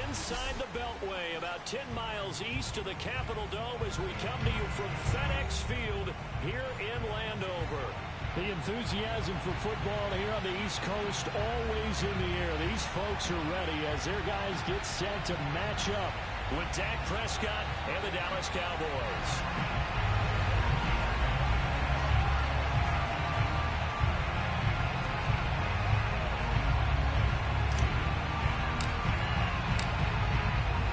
inside the Beltway, about 10 miles east of the Capitol Dome as we come to you from FedEx Field here in Landover. The enthusiasm for football here on the East Coast always in the air. These folks are ready as their guys get set to match up with Dak Prescott and the Dallas Cowboys.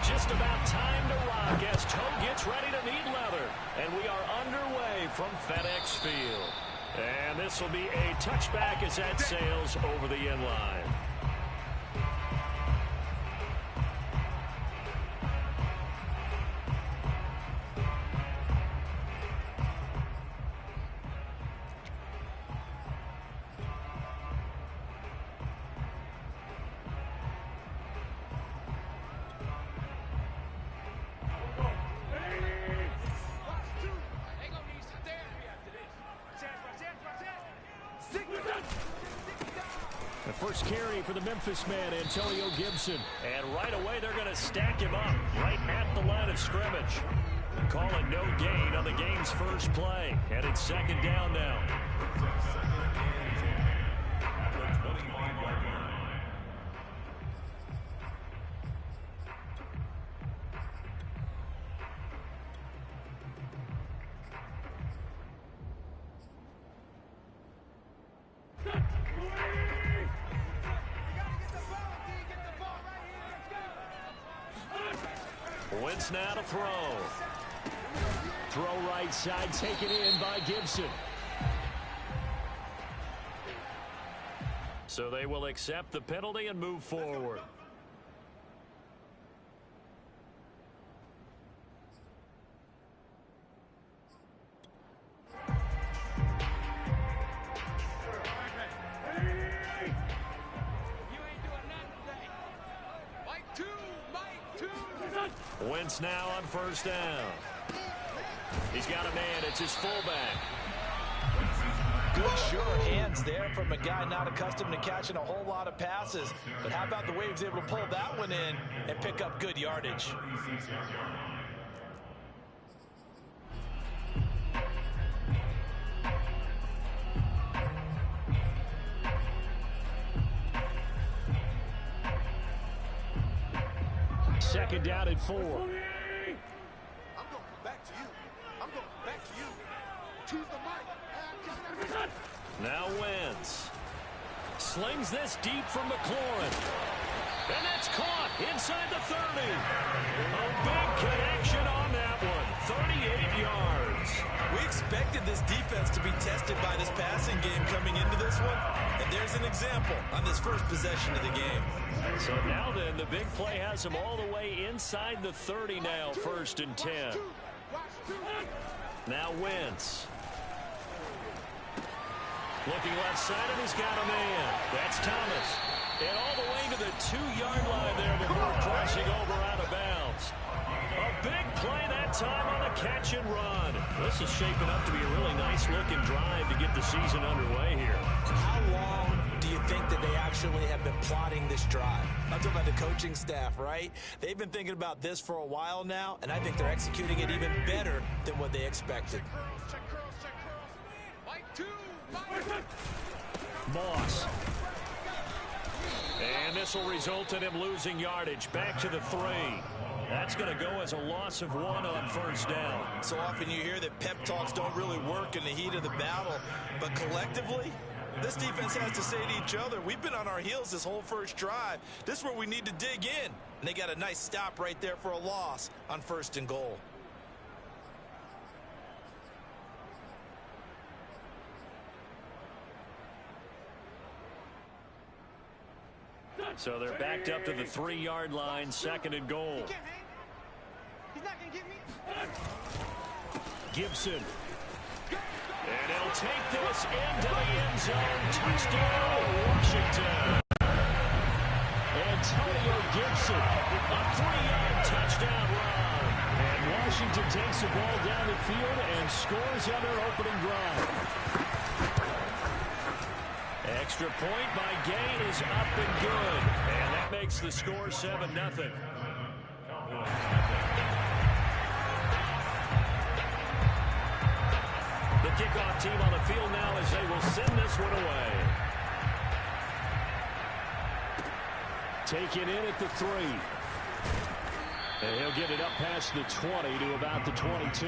Just about time to rock as Toe gets ready to meet leather. And we are underway from FedEx Field. And this will be a touchback as that sails over the end line. The first carry for the Memphis man, Antonio Gibson. And right away, they're going to stack him up right at the line of scrimmage. Call it no gain on the game's first play. And it's second down now. Wentz now to throw. Throw right side, taken in by Gibson. So they will accept the penalty and move forward. Wentz now on first down. He's got a man. It's his fullback. Good, sure hands there from a guy not accustomed to catching a whole lot of passes. But how about the way he was able to pull that one in and pick up good yardage? Second down at 4. I'm going back to you. I'm going back to you. Choose the mic. Now Wentz. Slings this deep from McLaurin. And that's caught inside the 30. A big connection on that one. 38 yards. We expected this defense to be tested by this passing game coming into this one. And there's an example on this first possession of the game. So now then, the big play has him all the way inside the 30 now, 1st and 10. Now Wentz. Looking left side, and he's got a man. That's Thomas. And all the way to the 2-yard line there before crossing over out of bounds. A big play that time on a catch and run. This is shaping up to be a really nice-looking drive to get the season underway here. How long do you think that they actually have been plotting this drive? I'm talking about the coaching staff, right? They've been thinking about this for a while now, and I think they're executing it even better than what they expected. Moss. And this will result in him losing yardage. Back to the 3. That's going to go as a loss of 1 on first down. So often you hear that pep talks don't really work in the heat of the battle, but collectively, this defense has to say to each other, we've been on our heels this whole first drive. This is where we need to dig in. And they got a nice stop right there for a loss on 1st and goal. So they're backed up to the 3-yard line, 2nd and goal. He's not going to get me. Gibson. And he'll take this into the end zone. Touchdown, Washington. Antonio Gibson, A 3-yard touchdown run. and Washington takes the ball down the field and scores on their opening drive. Extra point by Gay is up and good. And that makes the score 7-0. kickoff team on the field now as they will send this one away. Taken in at the 3. And he'll get it up past the 20 to about the 22.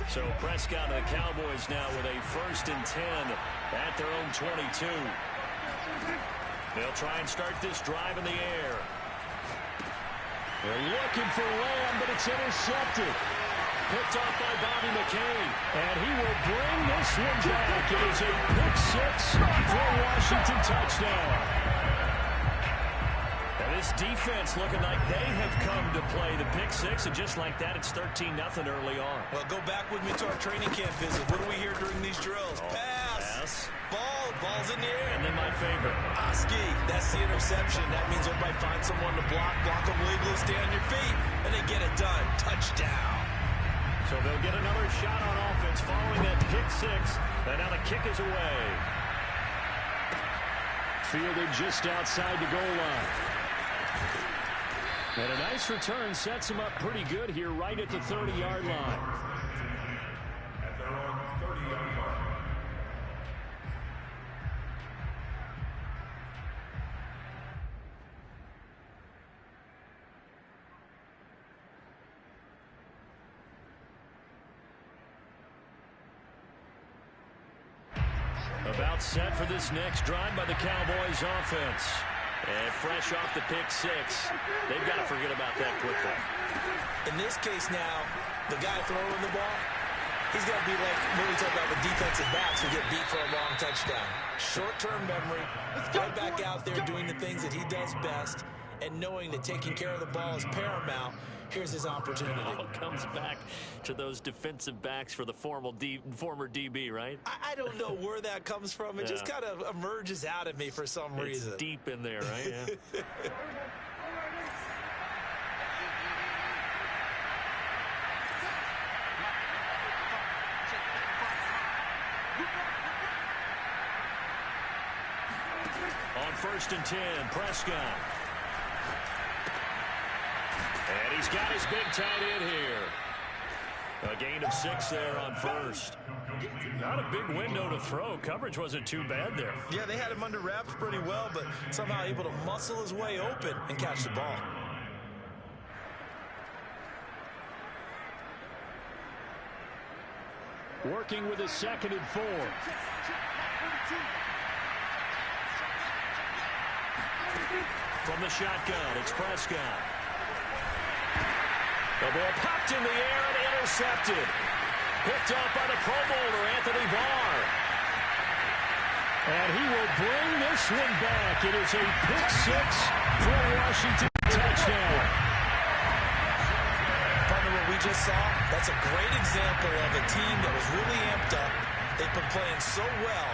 So Prescott and the Cowboys now with a 1st and 10 at their own 22. They'll try and start this drive in the air. They're looking for Lamb, but it's intercepted. Picked off by Bobby McCain. And he will bring this one back. It is a pick 6 for a Washington touchdown. And this defense looking like they have come to play the pick 6, and just like that, it's 13-0 early on. Well, go back with me to our training camp visit. What do we hear during these drills? Pass. Ball's in the air. And then my favorite. Oski, that's the interception. That means everybody finds someone to block them legally, stay on your feet, and they get it done. Touchdown. So they'll get another shot on offense following that pick 6, and now the kick is away. Fielded just outside the goal line. And a nice return sets him up pretty good here right at the 30-yard line. At their own 30-yard line. About set for this next drive by the Cowboys offense. And fresh off the pick 6, they've got to forget about that quickly. In this case now, the guy throwing the ball, he's got to be like when we talk about the defensive backs who get beat for a long touchdown. Short-term memory, right back out there doing the things that he does best, and knowing that taking care of the ball is paramount. Here's his opportunity. Comes back to those defensive backs for the former DB, right? I don't know where that comes from. It just kind of emerges out of me for some reason. It's deep in there, right? Yeah. On 1st and 10, Prescott. And he's got his big tight end here. A gain of 6 there on 1st. Not a big window to throw. Coverage wasn't too bad there. Yeah, they had him under wraps pretty well, but somehow able to muscle his way open and catch the ball. Working with a 2nd and 4. From the shotgun, it's Prescott. The ball popped in the air and intercepted. Picked off by the Pro Bowler, Anthony Barr. And he will bring this one back. It is a pick 6 for a Washington touchdown. Partner, what we just saw, that's a great example of a team that was really amped up. They've been playing so well,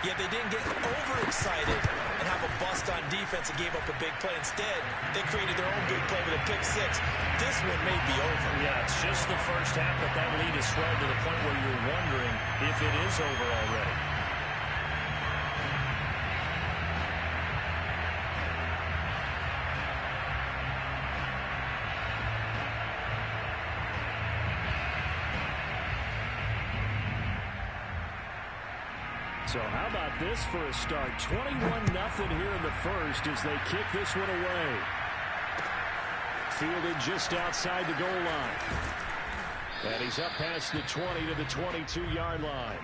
yet they didn't get overexcited and have a bust on defense and gave up a big play. Instead, they created their own big play with a pick 6. This one may be over. Yeah, it's just the first half, but that lead is swelled to the point where you're wondering if it is over already. So how about this for a start? 21-0 here in the first as they kick this one away. Fielded just outside the goal line. And he's up past the 20 to the 22-yard line.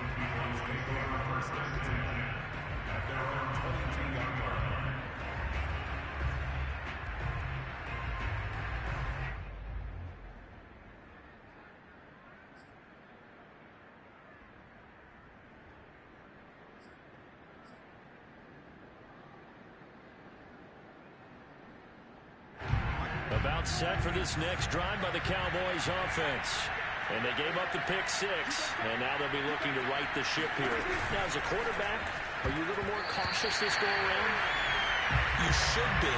About set for this next drive by the Cowboys offense. And they gave up the pick 6, and now they'll be looking to right the ship here. Now, as a quarterback, are you a little more cautious this go around? You should be,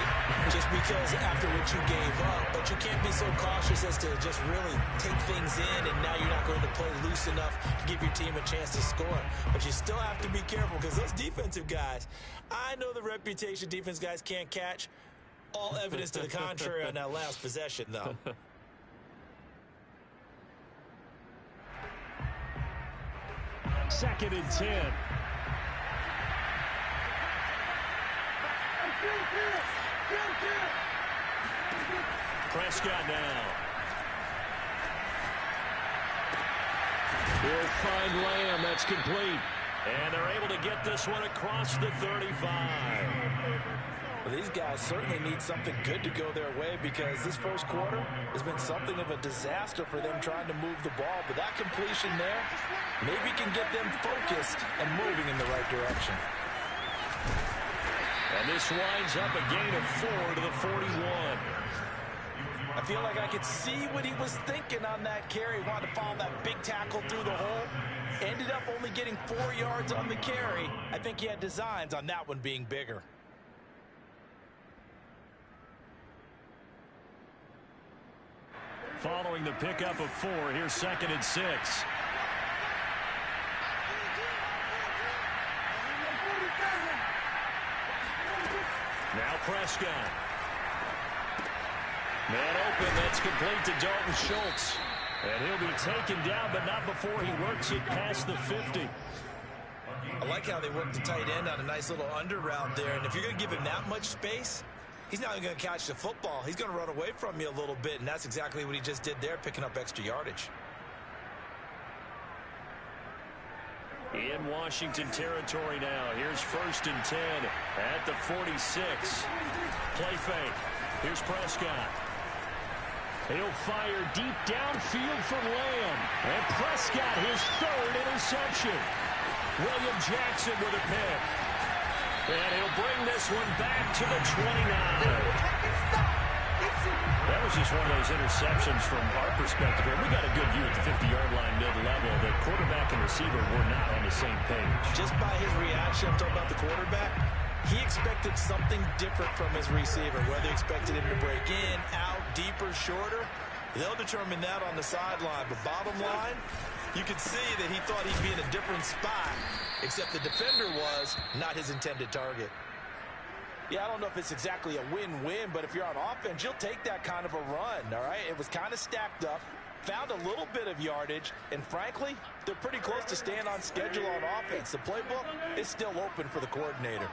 just because after what you gave up, but you can't be so cautious as to just really take things in, and now you're not going to play loose enough to give your team a chance to score. But you still have to be careful, because those defensive guys, I know the reputation defense guys can't catch. All evidence to the contrary on that last possession, though. Second and 10. Prescott now. He'll find Lamb. That's complete. And they're able to get this one across the 35. Well, these guys certainly need something good to go their way, because this first quarter has been something of a disaster for them trying to move the ball. But that completion there maybe can get them focused and moving in the right direction. And this winds up a gain of 4 to the 41. I feel like I could see what he was thinking on that carry. He wanted to follow that big tackle through the hole. Ended up only getting 4 yards on the carry. I think he had designs on that one being bigger. Following the pickup of 4, here's 2nd and 6. Now Prescott. Man open, that's complete to Dalton Schultz. And he'll be taken down, but not before he works it past the 50. I like how they worked the tight end on a nice little under route there. And if you're going to give him that much space, he's not even going to catch the football. He's going to run away from you a little bit, and that's exactly what he just did there, picking up extra yardage. In Washington territory now. Here's 1st and 10 at the 46. Play fake. Here's Prescott. He'll fire deep downfield from Lamb. And Prescott, his 3rd interception. William Jackson with a pick. And he'll bring this one back to the 29. That was just one of those interceptions from our perspective here. We got a good view at the 50-yard line mid-level. The quarterback and receiver were not on the same page. Just by his reaction, I'm talking about the quarterback, he expected something different from his receiver, whether he expected him to break in, out, deeper, shorter. They'll determine that on the sideline. But bottom line, you could see that he thought he'd be in a different spot, except the defender was not his intended target. Yeah, I don't know if it's exactly a win-win, but if you're on offense, you'll take that kind of a run, all right? It was kind of stacked up, found a little bit of yardage, and frankly, they're pretty close to staying on schedule on offense. The playbook is still open for the coordinator.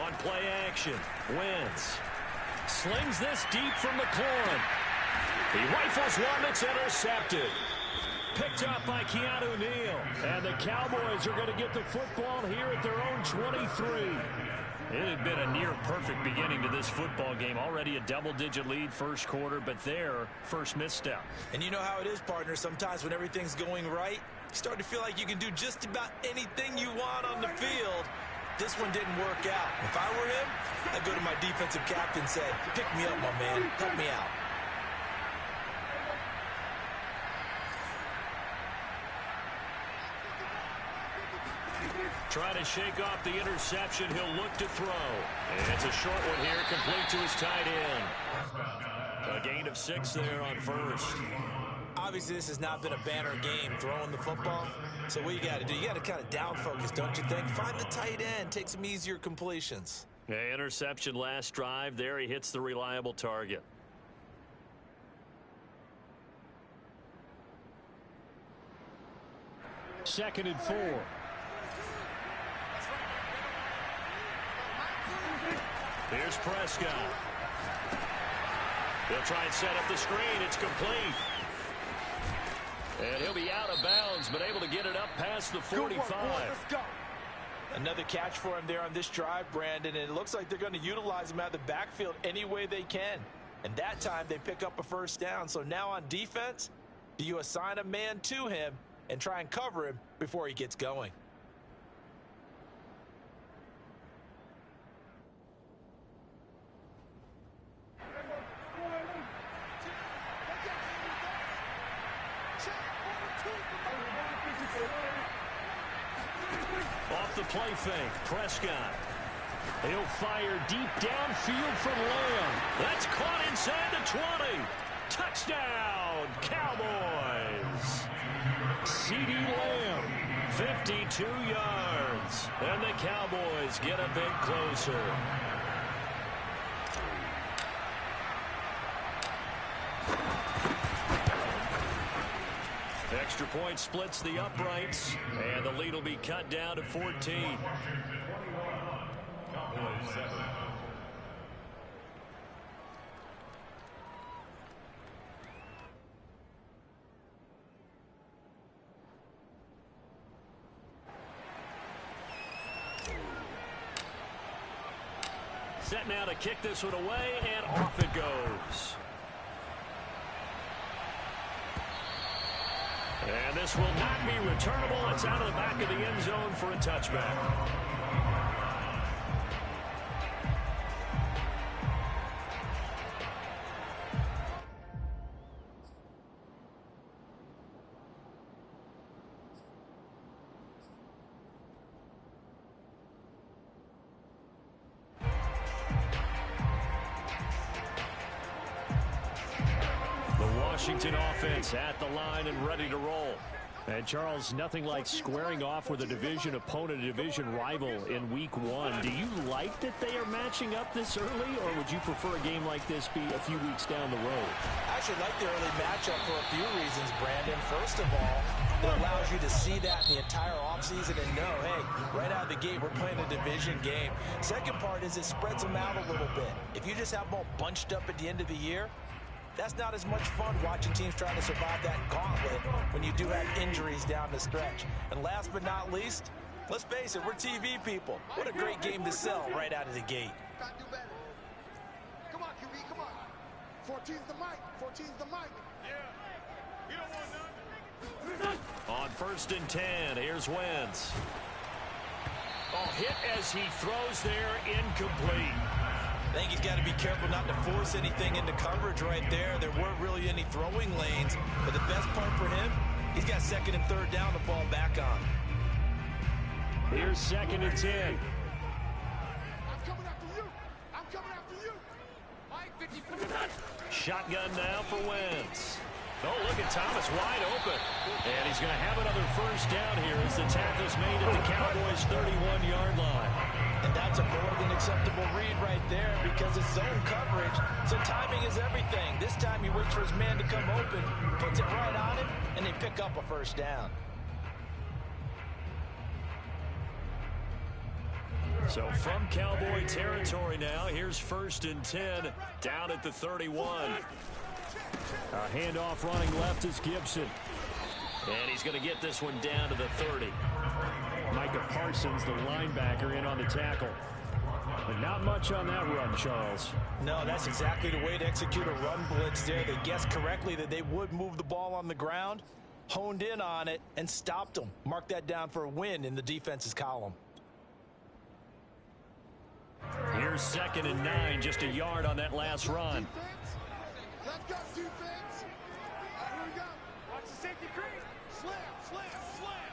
On play action, Wentz slings this deep from McLaurin. He rifles one that's intercepted. Picked up by Keanu Neal. And the Cowboys are going to get the football here at their own 23. It had been a near-perfect beginning to this football game. Already a double-digit lead first quarter, but their first misstep. And you know how it is, partner. Sometimes when everything's going right, you start to feel like you can do just about anything you want on the field. This one didn't work out. If I were him, I'd go to my defensive captain and say, pick me up, my man. Help me out. Trying to shake off the interception. He'll look to throw. And it's a short one here, complete to his tight end. A gain of 6 there on 1st. Obviously, this has not been a banner game throwing the football. So what you got to do, you got to kind of down focus, don't you think? Find the tight end, take some easier completions. Yeah, interception last drive. There he hits the reliable target. Second and 4. Here's Prescott. They'll try and set up the screen. It's complete. And he'll be out of bounds, but able to get it up past the 45. Let's go. Another catch for him there on this drive, Brandon, and it looks like they're going to utilize him out of the backfield any way they can. And that time they pick up a first down. So now on defense, do you assign a man to him and try and cover him before he gets going? Off the play fake, Prescott. He'll fire deep downfield from Lamb. That's caught inside the 20. Touchdown, Cowboys. CeeDee Lamb, 52 yards. And the Cowboys get a bit closer. Extra point splits the uprights, and the lead will be cut down to 14. Set now to kick this one away, and off it goes. And this will not be returnable. It's out of the back of the end zone for a touchback. Washington offense at the line and ready to roll. And Charles, nothing like squaring off with a division opponent, a division rival in week 1. Do you like that they are matching up this early, or would you prefer a game like this be a few weeks down the road? I actually like the early matchup for a few reasons, Brandon. First of all, it allows you to see that in the entire offseason and know, hey, right out of the gate, we're playing a division game. Second part is it spreads them out a little bit. If you just have them all bunched up at the end of the year, that's not as much fun watching teams trying to survive that gauntlet when you do have injuries down the stretch. And last but not least, let's face it, we're TV people. What a great game to sell right out of the gate. Gotta do better. Come on, QB, come on. 14's the mic. 14's the mic. Yeah. You don't want nothing. On 1st and 10, here's Wentz. Oh, hit as he throws there, incomplete. I think he's got to be careful not to force anything into coverage right there. There weren't really any throwing lanes. But the best part for him, he's got 2nd and 3rd down to fall back on. Here's 2nd and 10. I'm coming after you. I'm coming after you. Mike, 50. Shotgun now for Wentz. Oh, look at Thomas wide open. And he's going to have another 1st down here as the tackle's made at the Cowboys' 31-yard line. And that's a more than acceptable read right there because it's zone coverage, so timing is everything. This time he waits for his man to come open, puts it right on him, and they pick up a 1st down. So from Cowboy territory now, here's 1st and 10 down at the 31. A handoff running left is Gibson. And he's going to get this one down to the 30. Micah Parsons, the linebacker, in on the tackle. But not much on that run, Charles. No, that's exactly the way to execute a run blitz there. They guessed correctly that they would move the ball on the ground, honed in on it, and stopped them. Mark that down for a win in the defense's column. Here's 2nd and 9, just a yard on that last run. Let's go, defense. Here we go. Watch the safety creep. Slam, slam, slam.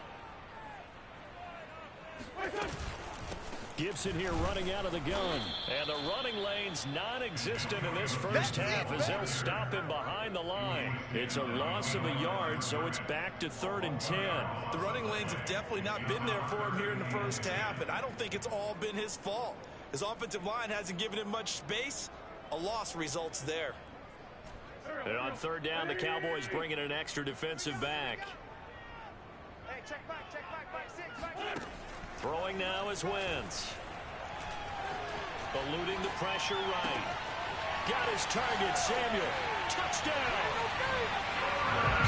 Gibson here running out of the gun. And the running lane's non-existent in this 1st half as they'll stop him behind the line. It's a loss of a yard, so it's back to 3rd and 10. The running lanes have definitely not been there for him here in the 1st half, and I don't think it's all been his fault. His offensive line hasn't given him much space. A loss results there. And on 3rd down, the Cowboys bring in an extra defensive back. Hey, check back, 6, back. Throwing now is Wentz. Eluding the pressure right. Got his target, Samuel. Touchdown!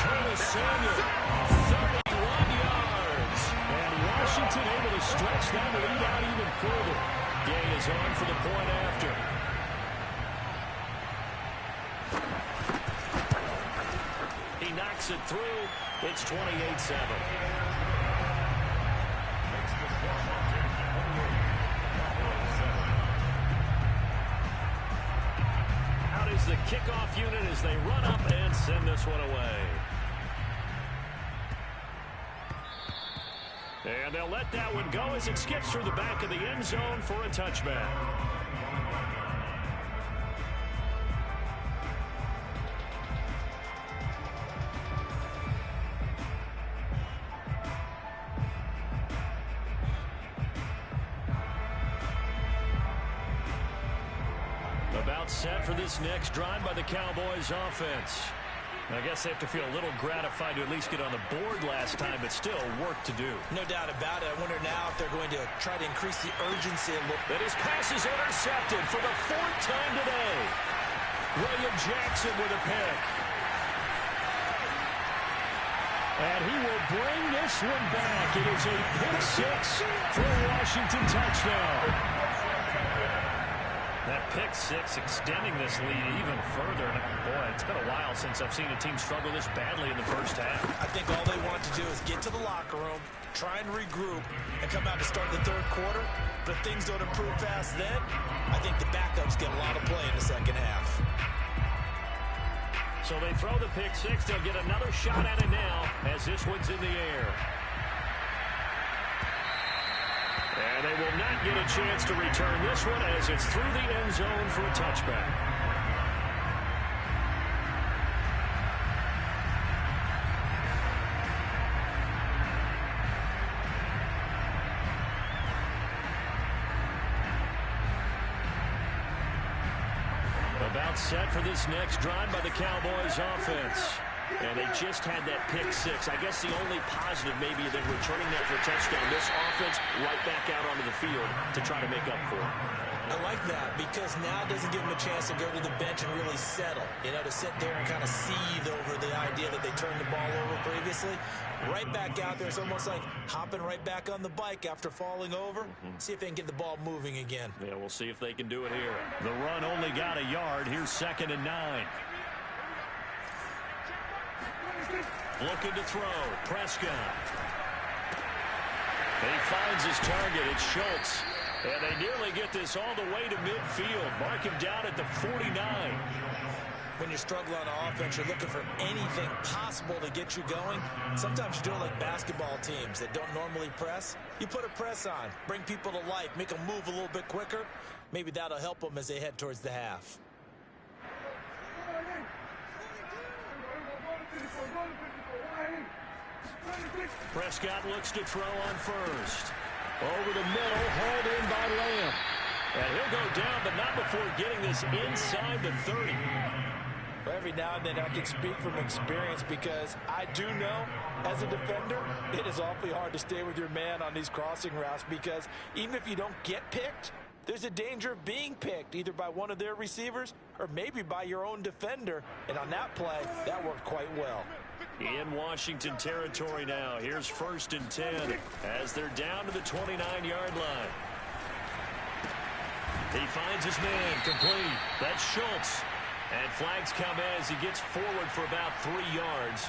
Curtis Samuel, 31 yards. And Washington able to stretch that lead out even further. Gay is on for the point after. He knocks it through. It's 28-7. Out is the kickoff unit as they run up and send this one away. And they'll let that one go as it skips through the back of the end zone for a touchback. About set for this next drive by the Cowboys offense. I guess they have to feel a little gratified to at least get on the board last time, but still work to do. No doubt about it. I wonder now if they're going to try to increase the urgency a little. But his pass is intercepted for the 4th time today. William Jackson with a pick. And he will bring this one back. It is a pick 6 for a Washington touchdown. That pick 6 extending this lead even further. And boy, it's been a while since I've seen a team struggle this badly in the first half. I think all they want to do is get to the locker room, try and regroup, and come out to start the third quarter. But if things don't improve fast then, I think the backups get a lot of play in the second half. So they throw the pick 6. They'll get another shot at it now as this one's in the air. And they will not get a chance to return this one as it's through the end zone for a touchback. About set for this next drive by the Cowboys offense. And they just had that pick 6. I guess the only positive maybe than returning that for a touchdown. This offense right back out onto the field to try to make up for it. I like that because now it doesn't give them a chance to go to the bench and really settle. You know, to sit there and kind of seethe over the idea that they turned the ball over previously. Right back out there. It's almost like hopping right back on the bike after falling over. See if they can get the ball moving again. Yeah, we'll see if they can do it here. The run only got a yard. Here's 2nd and 9. Looking to throw. Prescott. He finds his target. It's Schultz. And they nearly get this all the way to midfield. Mark him down at the 49. When you struggle on offense, you're looking for anything possible to get you going. Sometimes you do it like basketball teams that don't normally press. You put a press on, bring people to life, make them move a little bit quicker. Maybe that'll help them as they head towards the half. Prescott looks to throw on first. Over the middle, hauled in by Lamb. And he'll go down, but not before getting this inside the 30. Well, every now and then I can speak from experience because I do know as a defender, it is awfully hard to stay with your man on these crossing routes because even if you don't get picked, there's a danger of being picked either by one of their receivers or maybe by your own defender. And on that play, that worked quite well. In Washington territory now. Here's 1st and 10 as they're down to the 29-yard line. He finds his man complete. That's Schultz. And flags come as he gets forward for about 3 yards.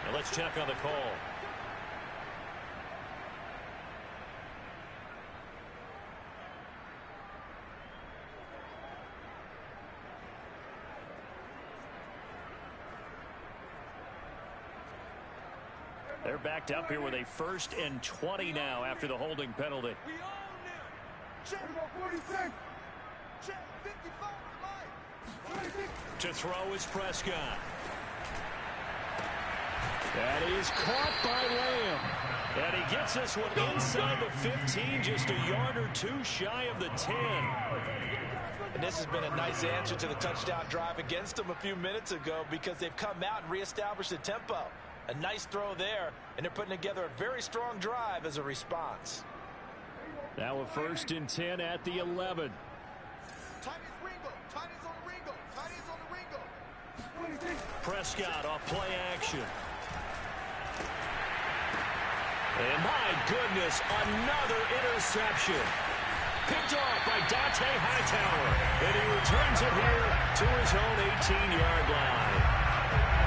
Now let's check on the call. They're backed up here with a 1st and 20 now after the holding penalty. We own them. Check 46. Check 55. To throw is Prescott. That is caught by Lamb. And he gets this one inside the 15, just a yard or 2 shy of the 10. And this has been a nice answer to the touchdown drive against them a few minutes ago because they've come out and reestablished the tempo. A nice throw there, and they're putting together a very strong drive as a response. Now a 1st and 10 at the 11. Prescott off play action. And my goodness, another interception. Picked off by Dante Hightower. And he returns it here to his own 18-yard line.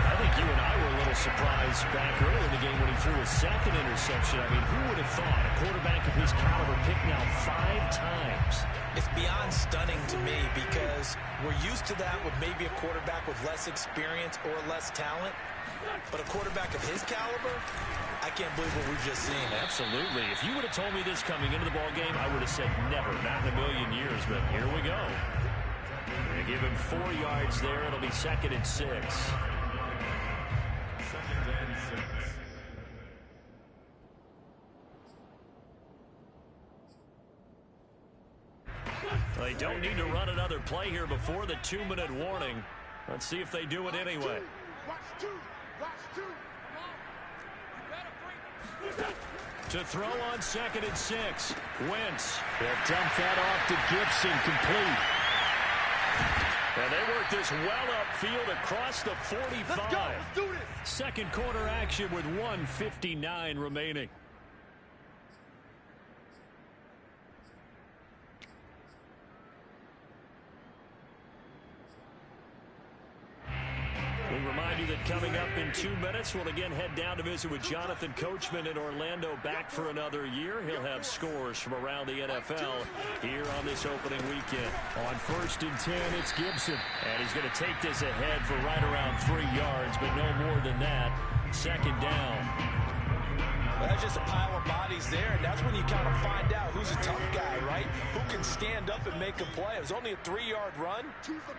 I think you and I were a little surprised back early in the game when he threw a 2nd interception. I mean, who would have thought a quarterback of his caliber picked now 5 times? It's beyond stunning to me because we're used to that with maybe a quarterback with less experience or less talent. But a quarterback of his caliber, I can't believe what we've just seen. Absolutely. If you would have told me this coming into the ball game, I would have said never, not in a million years. But here we go. They give him 4 yards there. It'll be 2nd and 6. 2nd and 6. They don't need to run another play here before the 2-minute warning. Let's see if they do it anyway. Watch 2. To throw on 2nd and 6. Wentz. They'll dump that off to Gibson, complete. And they work this well upfield across the 45. Let's go. Let's do this. Second quarter action with 1:59 remaining. We remind you that coming up in 2 minutes, we'll again head down to visit with Jonathan Coachman in Orlando, back for another year. He'll have scores from around the NFL here on this opening weekend. On 1st and 10, it's Gibson. And he's going to take this ahead for right around 3 yards, but no more than that. 2nd down. Well, that's just a pile of bodies there, and that's when you kind of find out who's a tough guy, right? Who can stand up and make a play. It was only a 3-yard run,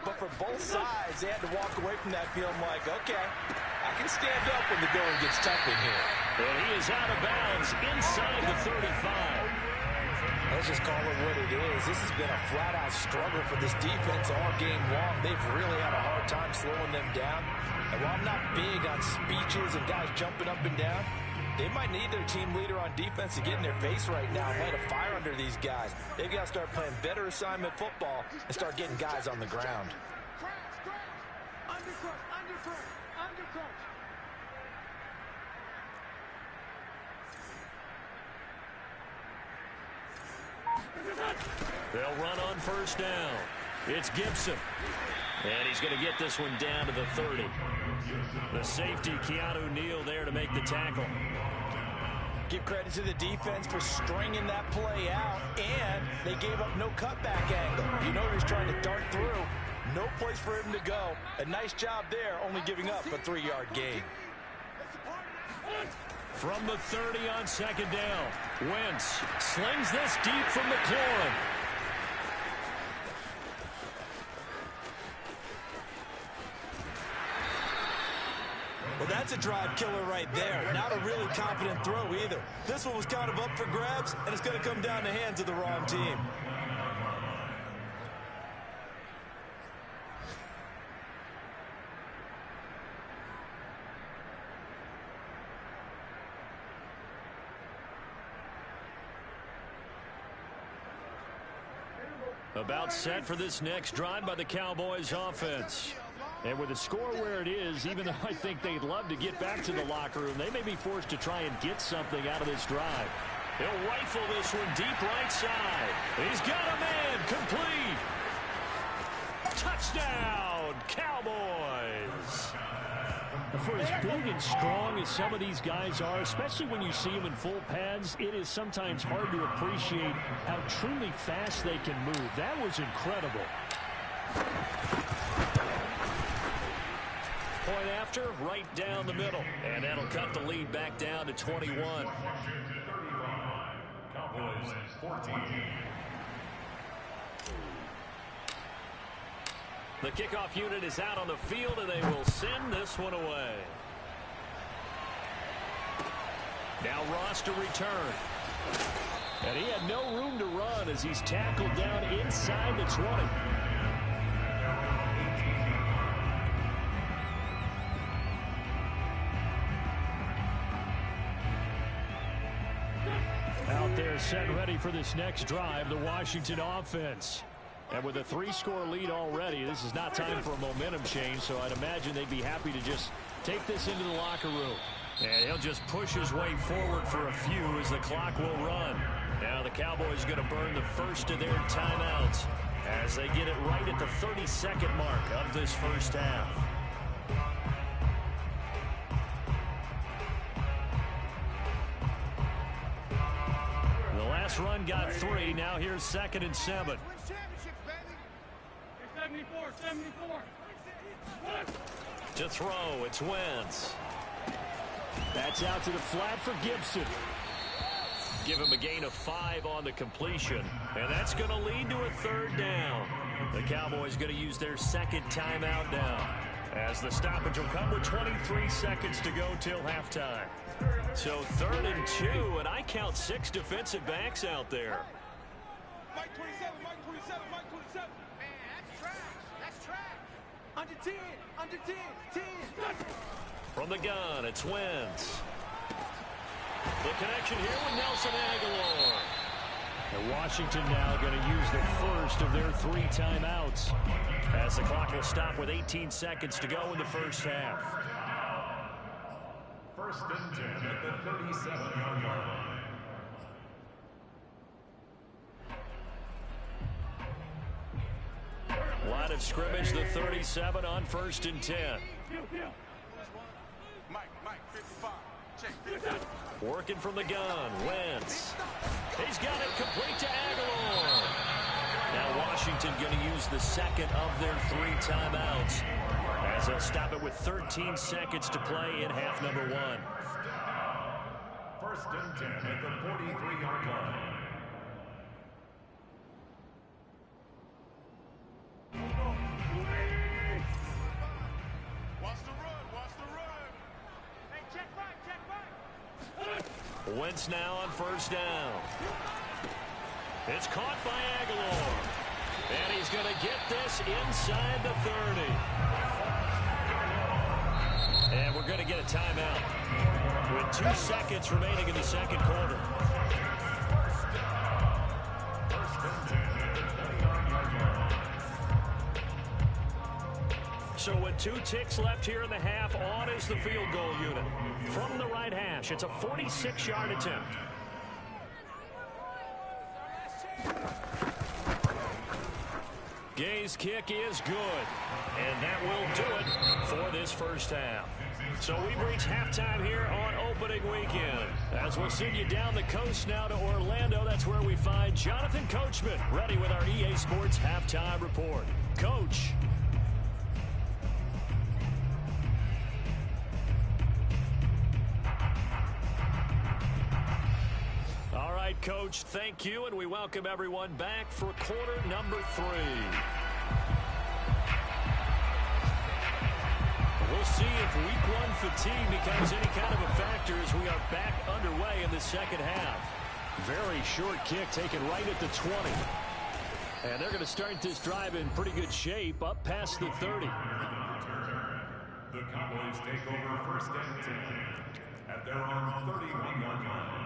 but for both sides, they had to walk away from that feeling like, okay, I can stand up when the going gets tough in here. And he is out of bounds inside the 35. Let's just call it what it is. This has been a flat-out struggle for this defense all game long. They've really had a hard time slowing them down. And while I'm not big on speeches and guys jumping up and down, they might need their team leader on defense to get in their face right now and light a fire under these guys. They've got to start playing better assignment football and start getting guys on the ground. They'll run on 1st down. It's Gibson. And he's going to get this one down to the 30. The safety, Keanu Neal, there to make the tackle. Give credit to the defense for stringing that play out, and they gave up no cutback angle. You know he was trying to dart through. No place for him to go. A nice job there, only giving up a 3-yard gain. From the 30 on 2nd down, Wentz slings this deep from McLaurin. Well, that's a drive killer right there. Not a really confident throw either. This one was kind of up for grabs, and it's going to come down the hands of the wrong team. About set for this next drive by the Cowboys offense. And with the score where it is, even though I think they'd love to get back to the locker room, they may be forced to try and get something out of this drive. He'll rifle this one deep right side. He's got a man, complete. Touchdown, Cowboys. For as big and strong as some of these guys are, especially when you see them in full pads, it is sometimes hard to appreciate how truly fast they can move. That was incredible. Point after, right down the middle. And that'll cut the lead back down to 21. Washington 35, Cowboys 14. The kickoff unit is out on the field, and they will send this one away. Now Ross to return. And he had no room to run as he's tackled down inside the 20. Out there set ready for this next drive, the Washington offense. And with a 3-score lead already, this is not time for a momentum change, so I'd imagine they'd be happy to just take this into the locker room. And he'll just push his way forward for a few as the clock will run. Now the Cowboys are going to burn the first of their timeouts as they get it right at the 32nd mark of this first half. The last run got 3. Now here's 2nd and 7. 74. To throw, it's Wentz. That's out to the flat for Gibson. Give him a gain of 5 on the completion, and that's going to lead to a 3rd down. The Cowboys going to use their 2nd timeout now, as the stoppage will come with 23 seconds to go till halftime. So 3rd and 2, and I count 6 defensive backs out there. Mike 27, Mike 27, Mike 27. Man, that's trash. That's trash. Under 10, under 10, 10. From the gun, it's Wentz. The connection here with Nelson Aguilar. And Washington now going to use the first of their 3 timeouts, as the clock will stop with 18 seconds to go in the first half. 1st and 10 at the 37-yard line. Line of scrimmage, the 37 on 1st and 10. Mike, 55. Check. Working from the gun, Wentz. He's got it complete to Aguilar. Now Washington going to use the 2nd of their 3 timeouts, as they'll stop it with 13 seconds to play in half number 1. 1st and 10 at the 43-yard line. Watch the run, watch the run. Hey, check back. Wentz now on 1st down. It's caught by Aguilar. And he's going to get this inside the 30. And we're going to get a timeout with 2 seconds remaining in the 2nd quarter. So with 2 ticks left here in the half, on is the field goal unit. From the right hash, it's a 46-yard attempt. Gay's kick is good, and that will do it for this first half. So we've reached halftime here on opening weekend, as we'll send you down the coast now to Orlando. That's where we find Jonathan Coachman ready with our EA Sports halftime report. Coach. All right, Coach, thank you, and we welcome everyone back for quarter number 3. We'll see if week 1 fatigue becomes any kind of a factor as we are back underway in the 2nd half. Very short kick taken right at the 20. And they're going to start this drive in pretty good shape up past the 30. The Cowboys take over 1st and 10 at their own 31-yard line.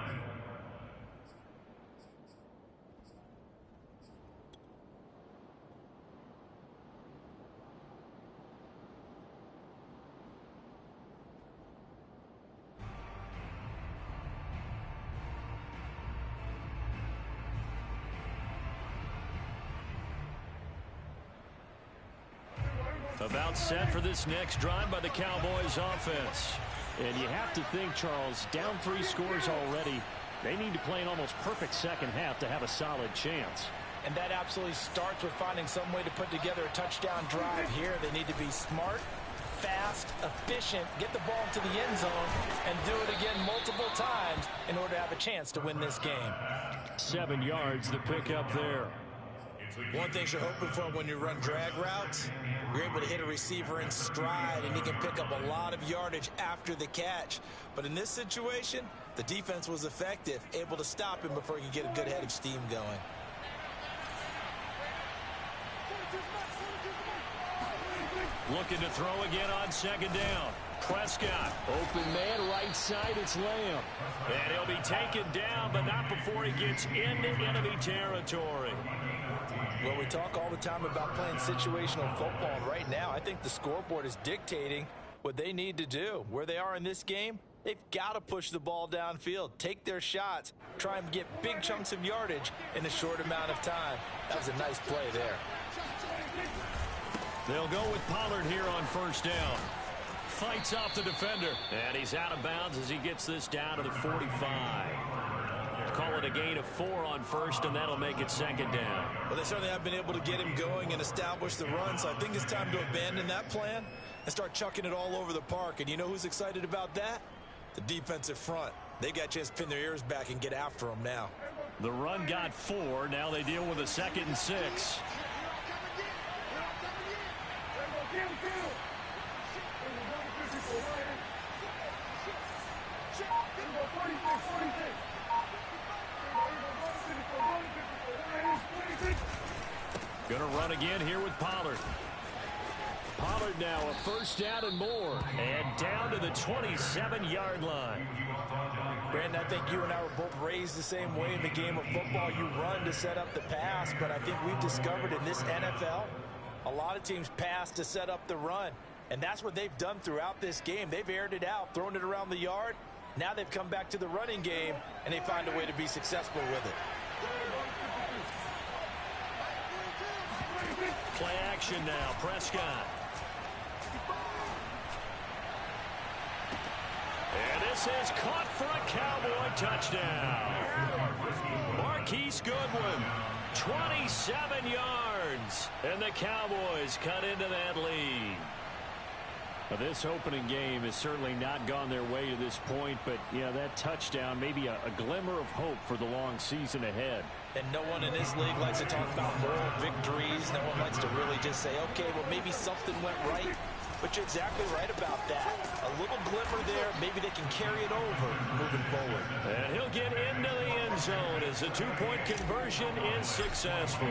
About set for this next drive by the Cowboys offense. And you have to think, Charles, down 3 scores already. They need to play an almost perfect 2nd half to have a solid chance. And that absolutely starts with finding some way to put together a touchdown drive here. They need to be smart, fast, efficient, get the ball into the end zone, and do it again multiple times in order to have a chance to win this game. 7 yards, the pickup there. One thing you're hoping for when you run drag routes, you're able to hit a receiver in stride, and he can pick up a lot of yardage after the catch. But in this situation, the defense was effective, able to stop him before he could get a good head of steam going. Looking to throw again on 2nd down. Prescott, open man, right side, it's Lamb. And he'll be taken down, but not before he gets into enemy territory. Well, we talk all the time about playing situational football, and right now I think the scoreboard is dictating what they need to do. Where they are in this game, they've got to push the ball downfield, take their shots, try and get big chunks of yardage in a short amount of time. That was a nice play there. They'll go with Pollard here on 1st down. Fights off the defender, and he's out of bounds as he gets this down to the 45. Call it a gain of 4 on 1st, and that'll make it 2nd down. Well, they certainly have been able to get him going and establish the run, so I think it's time to abandon that plan and start chucking it all over the park. And you know who's excited about that? The defensive front, they got a chance to pin their ears back and get after them now. The run got 4. Now they deal with a 2nd and 6. Going to run again here with Pollard. Pollard now a 1st down and more. And down to the 27-yard line. Brandon, I think you and I were both raised the same way in the game of football. You run to set up the pass, but I think we've discovered in this NFL, a lot of teams pass to set up the run. And that's what they've done throughout this game. They've aired it out, thrown it around the yard. Now they've come back to the running game, and they find a way to be successful with it. Play action now, Prescott. And this is caught for a Cowboy touchdown. Marquise Goodwin, 27 yards. And the Cowboys cut into that lead. Well, this opening game has certainly not gone their way to this point, but, yeah, that touchdown, maybe a glimmer of hope for the long season ahead. And no one in this league likes to talk about moral victories. No one likes to really just say, okay, well, maybe something went right. But you're exactly right about that. A little glimmer there. Maybe they can carry it over moving forward. And he'll get into the end zone as the 2-point conversion is successful.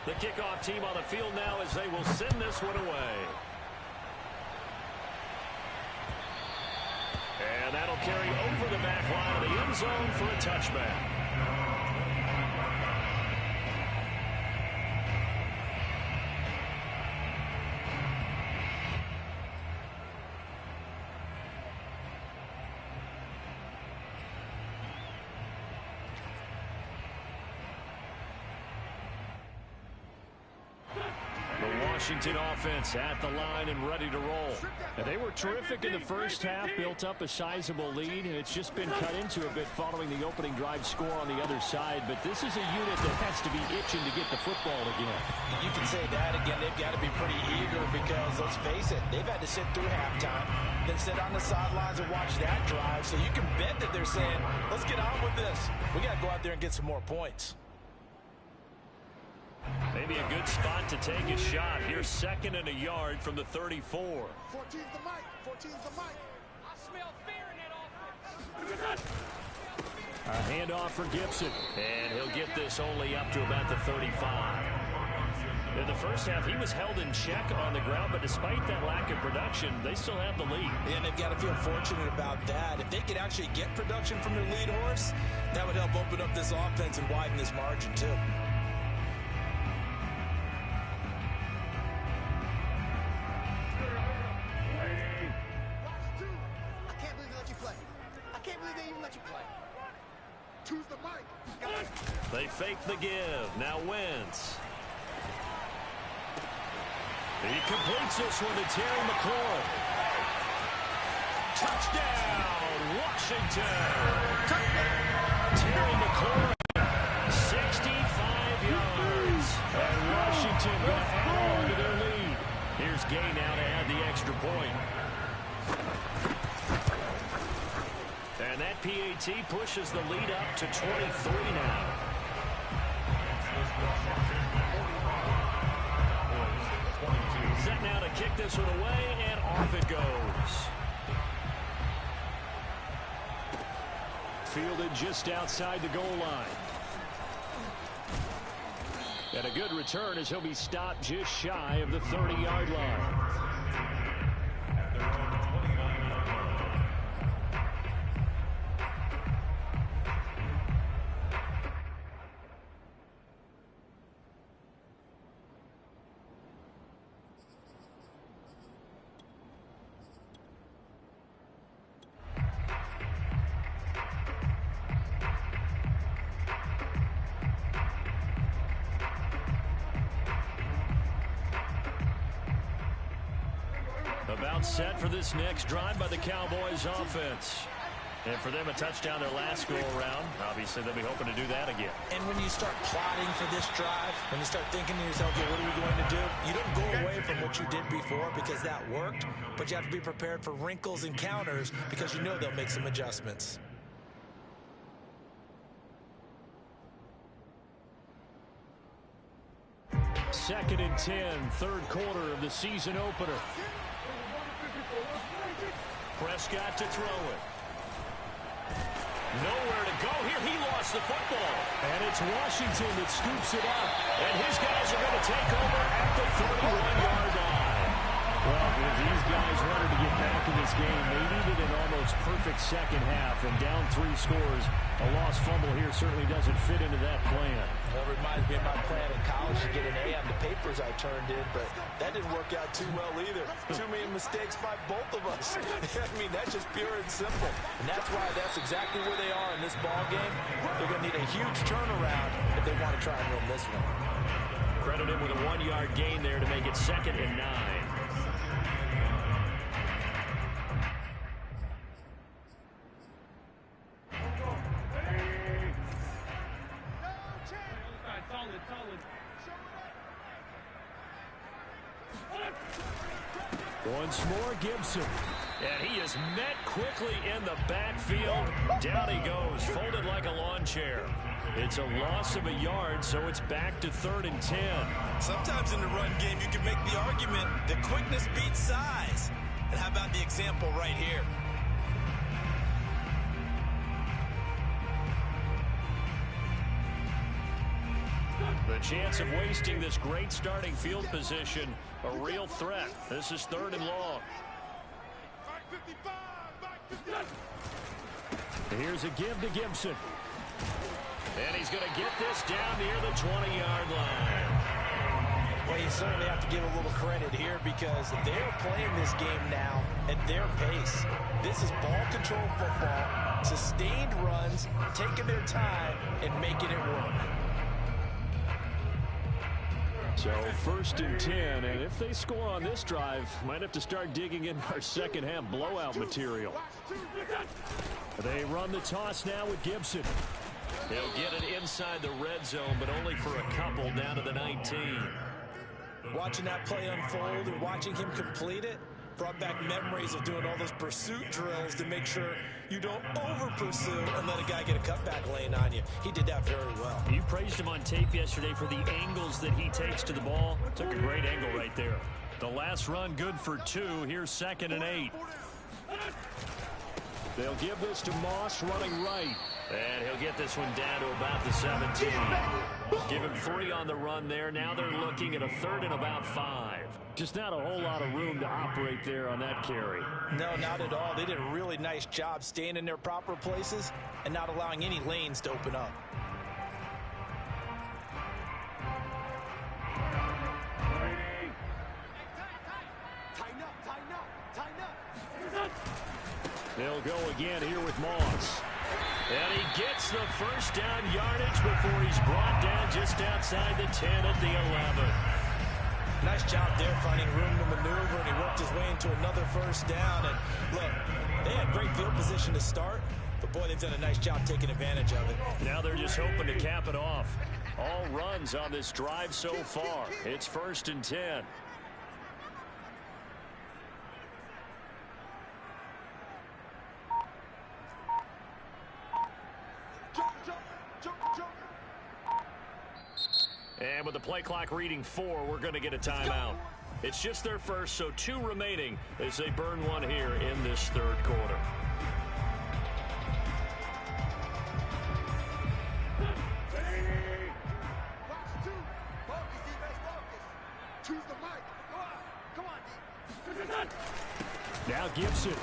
The kickoff team on the field now as they will send this one away. And that'll carry over the back line of the end zone for a touchback. Washington offense at the line and ready to roll. And they were terrific in the first half, built up a sizable lead, and it's just been cut into a bit following the opening drive score on the other side. But this is a unit that has to be itching to get the football again. You can say that again. They've got to be pretty eager because, let's face it, they've had to sit through halftime, then sit on the sidelines and watch that drive. So you can bet that they're saying, let's get on with this. We got to go out there and get some more points. Maybe a good spot to take a shot. Here's 2nd and a yard from the 34. 14's the mic. 14's the mic. I smell fear in that offense. A handoff for Gibson. And he'll get this only up to about the 35. In the first half, he was held in check on the ground, but despite that lack of production, they still have the lead. And they've got to feel fortunate about that. If they could actually get production from their lead horse, that would help open up this offense and widen this margin, too. They fake the give. Now Wentz. He completes this one to Terry McLaurin. Touchdown, Washington. Terry McLaurin, 65 yards. And Washington going to add on to their lead. Here's Gay now to add the extra point. And that PAT pushes the lead up to 23 now. Set now to kick this one away, and off it goes. Fielded just outside the goal line. And a good return as he'll be stopped just shy of the 30-yard line. About set for this next drive by the Cowboys offense. And for them, a touchdown their last go-around. Obviously, they'll be hoping to do that again. And when you start plotting for this drive, when you start thinking to yourself, okay, what are we going to do? You don't go away from what you did before because that worked, but you have to be prepared for wrinkles and counters because you know they'll make some adjustments. Second and 10, third quarter of the season opener. Prescott to throw it. Nowhere to go here. He lost the football. And it's Washington that scoops it up. And his guys are going to take over at the 31-yard line. Well, if these guys wanted to get back in this game, they needed an almost perfect second half. And down 3 scores, a lost fumble here certainly doesn't fit into that plan. Well, it reminds me of my plan in college to get an A on the papers I turned in, but that didn't work out too well either. Too many mistakes by both of us. I mean, that's just pure and simple. And that's why that's exactly where they are in this ball game. They're going to need a huge turnaround if they want to try and win this one. Credit him with a 1-yard gain there to make it 2nd and 9. Once more, Gibson. And he is met quickly in the backfield. Down he goes, folded like a lawn chair. It's a loss of a yard, so it's back to 3rd and 10. Sometimes in the run game, you can make the argument that quickness beats size. And how about the example right here? The chance of wasting this great starting field position, a real threat. This is 3rd and long. Here's a give to Gibson. And he's going to get this down near the 20-yard line. Well, you certainly have to give a little credit here because they're playing this game now at their pace. This is ball control football, sustained runs, taking their time and making it work. So 1st and 10, and if they score on this drive, might have to start digging in our second half blowout material. They run the toss now with Gibson. He'll get it inside the red zone, but only for a couple down to the 19. Watching that play unfold and watching him complete it brought back memories of doing all those pursuit drills to make sure you don't over-pursue and let a guy get a cutback lane on you. He did that very well. You praised him on tape yesterday for the angles that he takes to the ball. Took a great angle right there. The last run good for 2. Here's 2nd and 8. They'll give this to Moss running right. And he'll get this one down to about the 17. Give him 3 on the run there. Now they're looking at a 3rd and about 5. Just not a whole lot of room to operate there on that carry. No, not at all. They did a really nice job staying in their proper places and not allowing any lanes to open up. They'll go again here with Moss. And he gets the first down yardage before he's brought down just outside the 10 at the 11. Nice job there finding room to maneuver, and he worked his way into another first down. And look, they had great field position to start, but boy, they've done a nice job taking advantage of it. Now they're just hoping to cap it off. All runs on this drive so far. It's 1st and 10. And with the play clock reading 4, we're going to get a timeout. It's just their first, so 2 remaining as they burn one here in this 3rd quarter. Now Gibson.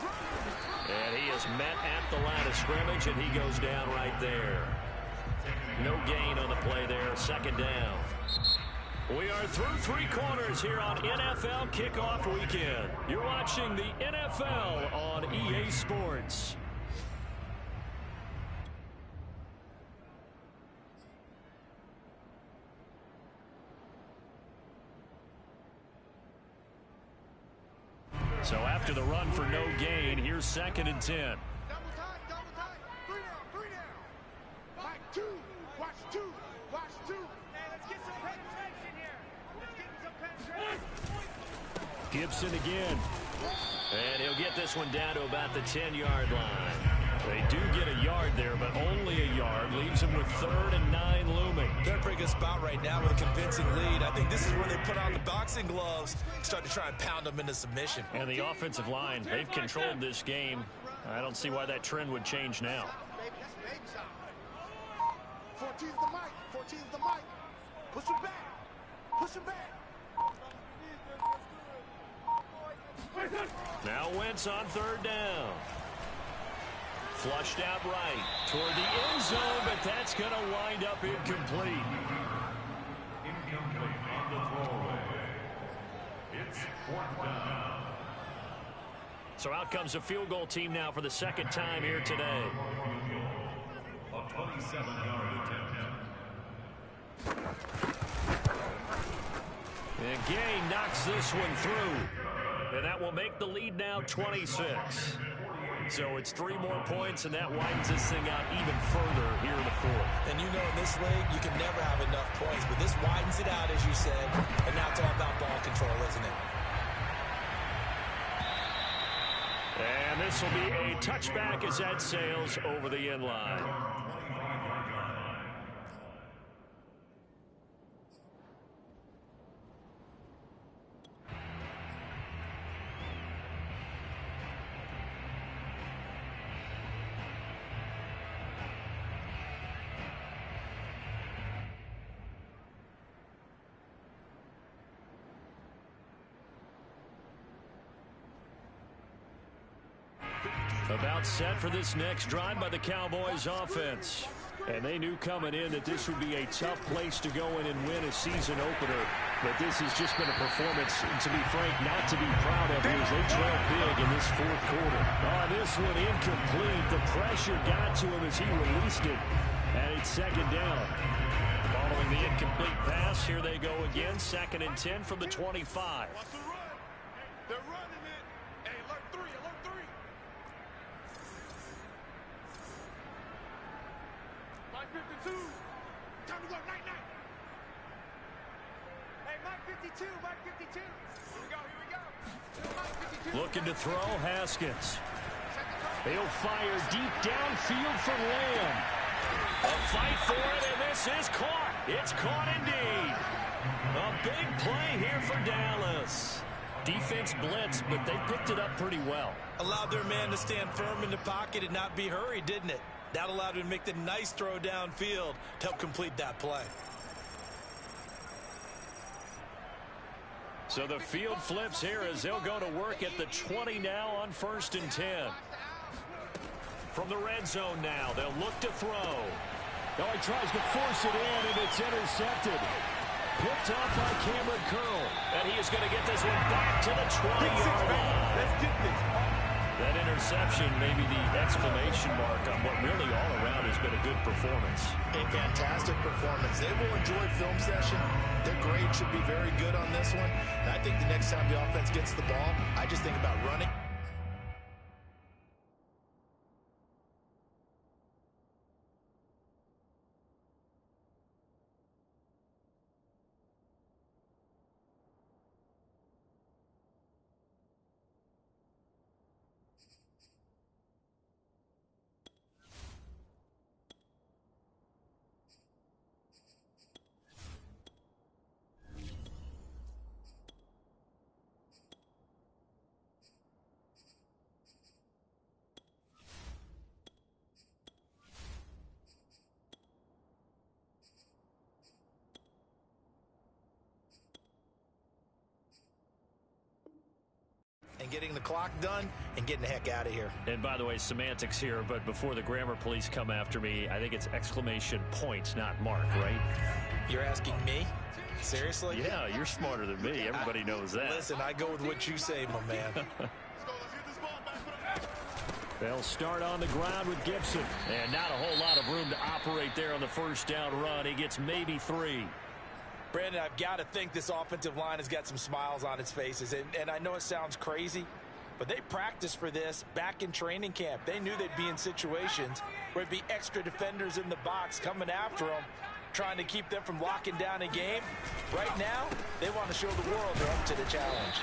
And he is met at the line of scrimmage, and he goes down right there. No gain on the play there. 2nd down. We are through 3 quarters here on NFL Kickoff Weekend. You're watching the NFL on EA Sports. So after the run for no gain, here's 2nd and 10. two. Watch two. Hey, let's get some penetration here. Let's get some penetration. Gibson again. And he'll get this one down to about the 10-yard line. They do get a yard there, but only a yard. Leaves them with 3rd and 9 looming. They're in a pretty good spot right now with a convincing lead. I think this is where they put on the boxing gloves, start to try and pound them into submission. And the offensive line, they've controlled this game. I don't see why that trend would change now. 14's the mic. 14's the mic. Push him back. Push him back. Now Wentz on 3rd down. Flushed out right toward the end zone, but that's going to wind up incomplete. Incomplete on the throwaway. It's 4th down. So out comes a field goal team now for the 2nd time here today. A 27-yard attempt. And Gay knocks this one through. And that will make the lead now 26. So it's 3 more points, and that widens this thing out even further here in the 4th. And you know in this league, you can never have enough points, but this widens it out, as you said, and now it's all about ball control, isn't it? And this will be a touchback as that sails over the end line. About set for this next drive by the Cowboys offense. And they knew coming in that this would be a tough place to go in and win a season opener. But this has just been a performance, and to be frank, not to be proud of here as they trail big in this 4th quarter. On this one, incomplete. The pressure got to him as he released it. And it's 2nd down. Following the incomplete pass, here they go again. 2nd and 10 from the 25. They're running it. Hey, alert 3, alert 3. Mike 52. Time to go, night, night. Hey, Mike 52, Mike 52. Here we go, here we go. Mike 52. Looking to throw, Haskins. He'll fire deep downfield for Lamb. A fight for it, and this is caught. It's caught indeed. A big play here for Dallas. Defense blitz, but they picked it up pretty well. Allowed their man to stand firm in the pocket and not be hurried, didn't it? That allowed him to make the nice throw downfield to help complete that play. So the field flips here as they'll go to work at the 20 now on 1st and 10. From the red zone now, they'll look to throw. Oh, he tries to force it in, and it's intercepted. Picked off by Cameron Curl. And he is going to get this one back to the 20-yard line. Let's get this. That interception may be the exclamation mark on what really all around has been a good performance. A fantastic performance. They will enjoy film session. Their grade should be very good on this one. And I think the next time the offense gets the ball, I just think about running. And getting the clock done and getting the heck out of here. And by the way, semantics here, but before the grammar police come after me, I think it's exclamation point, not mark, right? You're asking me? Seriously? Yeah, you're smarter than me. Everybody knows that. Listen, I go with what you say, my man. They'll start on the ground with Gibson. And not a whole lot of room to operate there on the 1st down run. He gets maybe 3. Brandon, I've got to think this offensive line has got some smiles on its faces. And I know it sounds crazy, but they practiced for this back in training camp. They knew they'd be in situations where it'd be extra defenders in the box coming after them. trying to keep them from locking down a game. Right now, they want to show the world they're up to the challenge.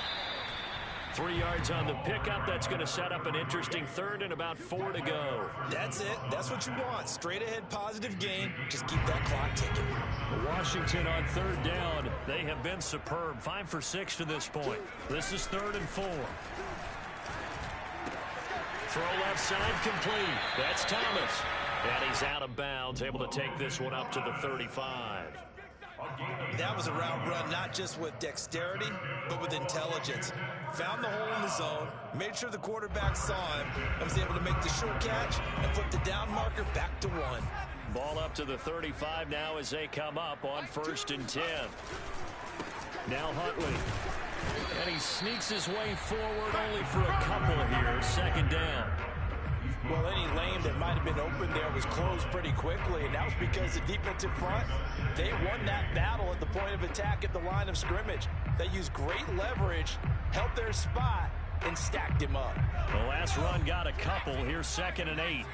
3 yards on the pickup. That's going to set up an interesting third and about 4 to go. That's it. That's what you want. Straight ahead positive gain. Just keep that clock ticking. Washington on 3rd down. They have been superb. 5 for 6 to this point. This is 3rd and 4. Throw left side complete. That's Thomas. And he's out of bounds, able to take this one up to the 35. That was a route run, not just with dexterity, but with intelligence. Found the hole in the zone, made sure the quarterback saw him, and was able to make the short catch and put the down marker back to 1. Ball up to the 35 now as they come up on 1st and 10. Now Huntley. And he sneaks his way forward only for a couple here. 2nd down. Well, any lane that might have been open there was closed pretty quickly, and that was because the defensive front, they won that battle at the point of attack at the line of scrimmage. They used great leverage, held their spot, and stacked him up. The last run got a couple. Here's 2nd and 8.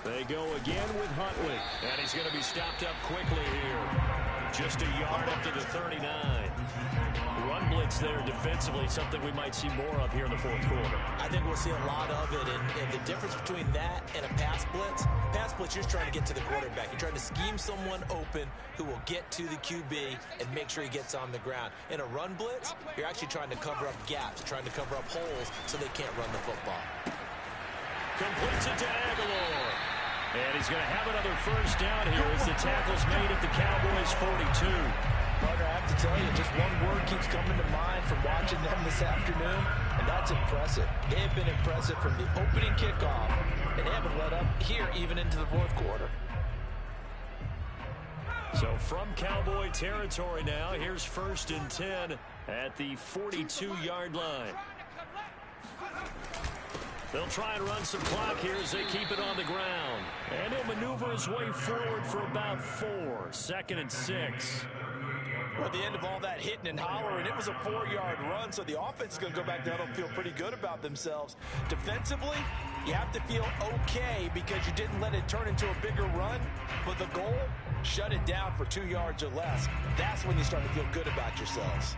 They go again with Huntley. And he's going to be stopped up quickly here. Just a yard up to the 39. Run blitz there defensively, something we might see more of here in the 4th quarter. I think we'll see a lot of it, and the difference between that and a pass blitz, you're just trying to get to the quarterback. You're trying to scheme someone open who will get to the QB and make sure he gets on the ground. In a run blitz, you're actually trying to cover up gaps, trying to cover up holes so they can't run the football. Completes it to Aguilar. And he's going to have another 1st down here as the tackle's made at the Cowboys' 42. Partner, I have to tell you, just one word keeps coming to mind from watching them this afternoon, and that's impressive. They have been impressive from the opening kickoff, and they haven't let up here even into the 4th quarter. So from Cowboy territory now, here's 1st and 10 at the 42-yard line. They'll try and run some clock here as they keep it on the ground. And he'll maneuver his way forward for about 4. 2nd and 6. Well, at the end of all that hitting and hollering, it was a 4-yard run, so the offense is going to go back down and feel pretty good about themselves. Defensively, you have to feel okay because you didn't let it turn into a bigger run, but the goal, shut it down for 2 yards or less. That's when you start to feel good about yourselves.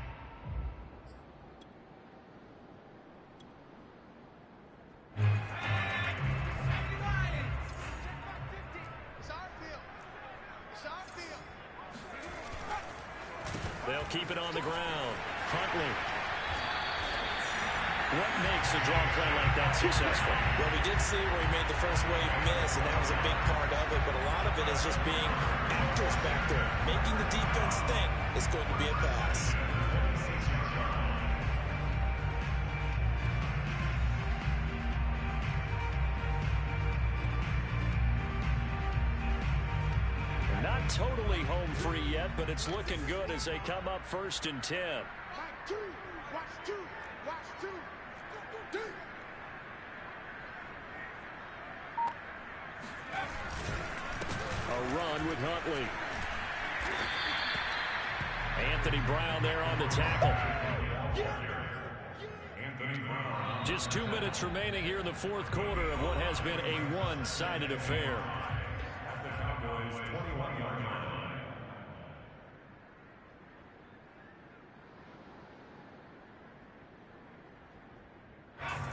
They'll keep it on the ground. Huntley. What makes a draw play like that successful? Well, we did see where he made the first wave miss, and that was a big part of it, but a lot of it is just being actors back there, making the defense think it's going to be a pass. Not totally home free yet, but it's looking good as they come up 1st and 10. A run with Huntley. Anthony Brown there on the tackle. Just 2 minutes remaining here in the 4th quarter of what has been a one-sided affair.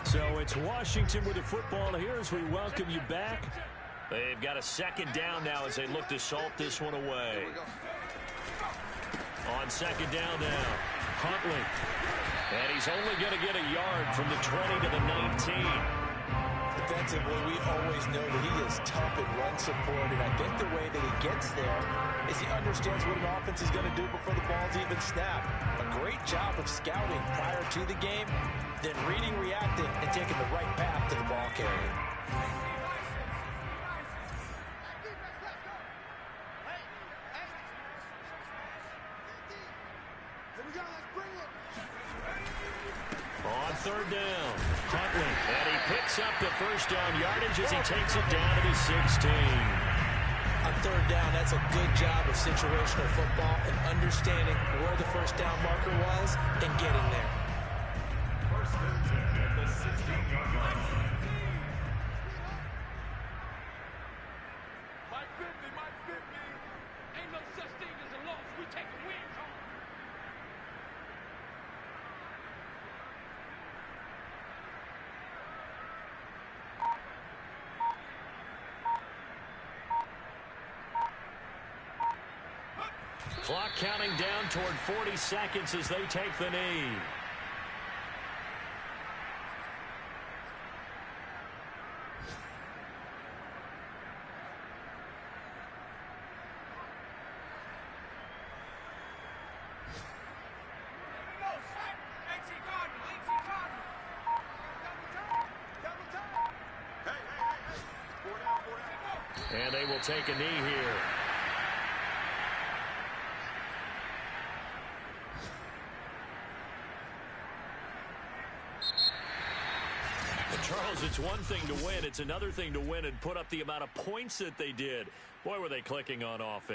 So it's Washington with the football here as we welcome you back. They've got a 2nd down now as they look to salt this one away. On 2nd down now, Huntley. And he's only going to get a yard from the 20 to the 19. Defensively, we always know that he is tough in run support, and I think the way that he gets there is he understands what an offense is going to do before the ball's even snapped. A great job of scouting prior to the game, then reading, reacting, and taking the right path to the ball carrier. On 3rd down, Huntley, and he picks up the 1st down yardage as he takes it down to the 16. On 3rd down, that's a good job of situational football and understanding where the 1st down marker was and getting there. 1st and 10 at the 16-yard line. Clock counting down toward 40 seconds as they take the knee. And they will take a knee here. Charles, it's one thing to win. It's another thing to win and put up the amount of points that they did. Boy, were they clicking on offense.